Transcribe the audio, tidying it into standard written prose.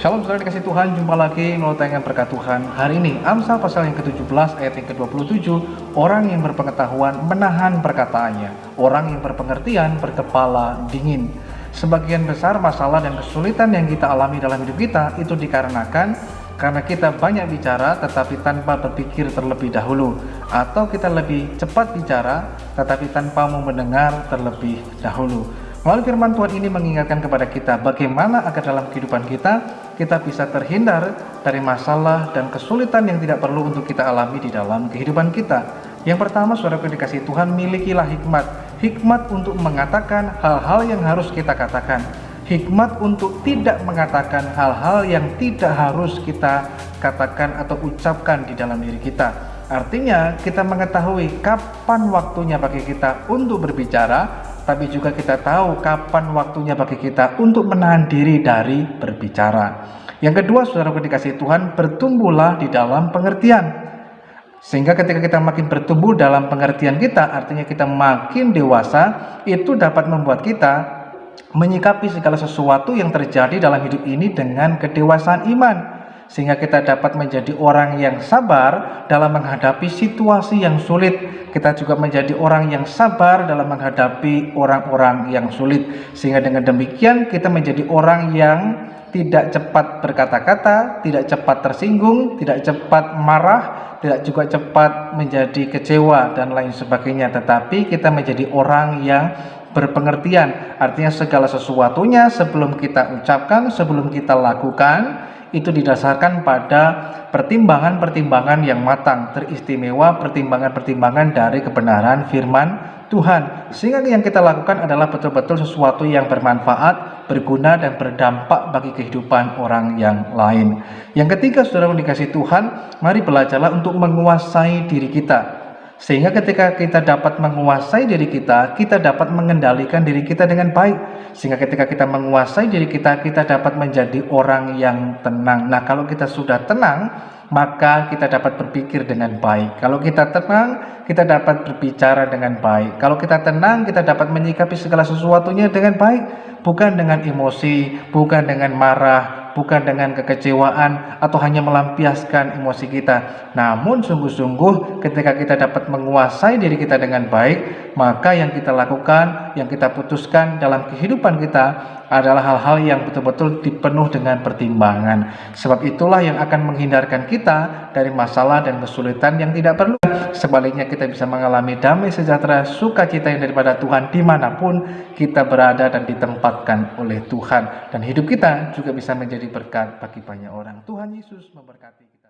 Shalom saudara dikasih Tuhan, jumpa lagi melalui tayangan berkat Tuhan. Hari ini Amsal pasal yang ke-17 ayat yang ke-27, orang yang berpengetahuan menahan perkataannya, orang yang berpengertian berkepala dingin. Sebagian besar masalah dan kesulitan yang kita alami dalam hidup kita itu dikarenakan karena kita banyak bicara tetapi tanpa berpikir terlebih dahulu, atau kita lebih cepat bicara tetapi tanpa mau mendengar terlebih dahulu. Melalui firman Tuhan ini mengingatkan kepada kita bagaimana agar dalam kehidupan kita bisa terhindar dari masalah dan kesulitan yang tidak perlu untuk kita alami di dalam kehidupan kita. Yang pertama, saudaraku dikasihi Tuhan, milikilah hikmat untuk mengatakan hal-hal yang harus kita katakan, hikmat untuk tidak mengatakan hal-hal yang tidak harus kita katakan atau ucapkan di dalam diri kita. Artinya kita mengetahui kapan waktunya bagi kita untuk berbicara, tapi juga kita tahu kapan waktunya bagi kita untuk menahan diri dari berbicara. Yang kedua, saudaraku dikasihi Tuhan, bertumbuhlah di dalam pengertian. Sehingga ketika kita makin bertumbuh dalam pengertian kita, artinya kita makin dewasa, itu dapat membuat kita menyikapi segala sesuatu yang terjadi dalam hidup ini dengan kedewasaan iman. Sehingga kita dapat menjadi orang yang sabar dalam menghadapi situasi yang sulit. Kita juga menjadi orang yang sabar dalam menghadapi orang-orang yang sulit. Sehingga dengan demikian kita menjadi orang yang tidak cepat berkata-kata, tidak cepat tersinggung, tidak cepat marah, tidak juga cepat menjadi kecewa dan lain sebagainya. Tetapi kita menjadi orang yang berpengertian. Artinya segala sesuatunya sebelum kita ucapkan, sebelum kita lakukan, itu didasarkan pada pertimbangan-pertimbangan yang matang, teristimewa pertimbangan-pertimbangan dari kebenaran firman Tuhan. Sehingga yang kita lakukan adalah betul-betul sesuatu yang bermanfaat, berguna, dan berdampak bagi kehidupan orang yang lain. Yang ketiga, saudara dikasihi Tuhan, mari belajarlah untuk menguasai diri kita. Sehingga ketika kita dapat menguasai diri kita dapat mengendalikan diri kita dengan baik. Sehingga ketika kita menguasai diri kita dapat menjadi orang yang tenang. Nah, kalau kita sudah tenang, maka kita dapat berpikir dengan baik. Kalau kita tenang, kita dapat berbicara dengan baik. Kalau kita tenang, kita dapat menyikapi segala sesuatunya dengan baik. Bukan dengan emosi, bukan dengan marah, bukan dengan kekecewaan atau hanya melampiaskan emosi kita. Namun sungguh-sungguh ketika kita dapat menguasai diri kita dengan baik, maka yang kita lakukan, yang kita putuskan dalam kehidupan kita adalah hal-hal yang betul-betul dipenuh dengan pertimbangan. Sebab itulah yang akan menghindarkan kita dari masalah dan kesulitan yang tidak perlu. Sebaliknya kita bisa mengalami damai sejahtera, sukacita yang daripada Tuhan dimanapun kita berada dan ditempatkan oleh Tuhan. Dan hidup kita juga bisa menjadi berkat bagi banyak orang. Tuhan Yesus memberkati kita.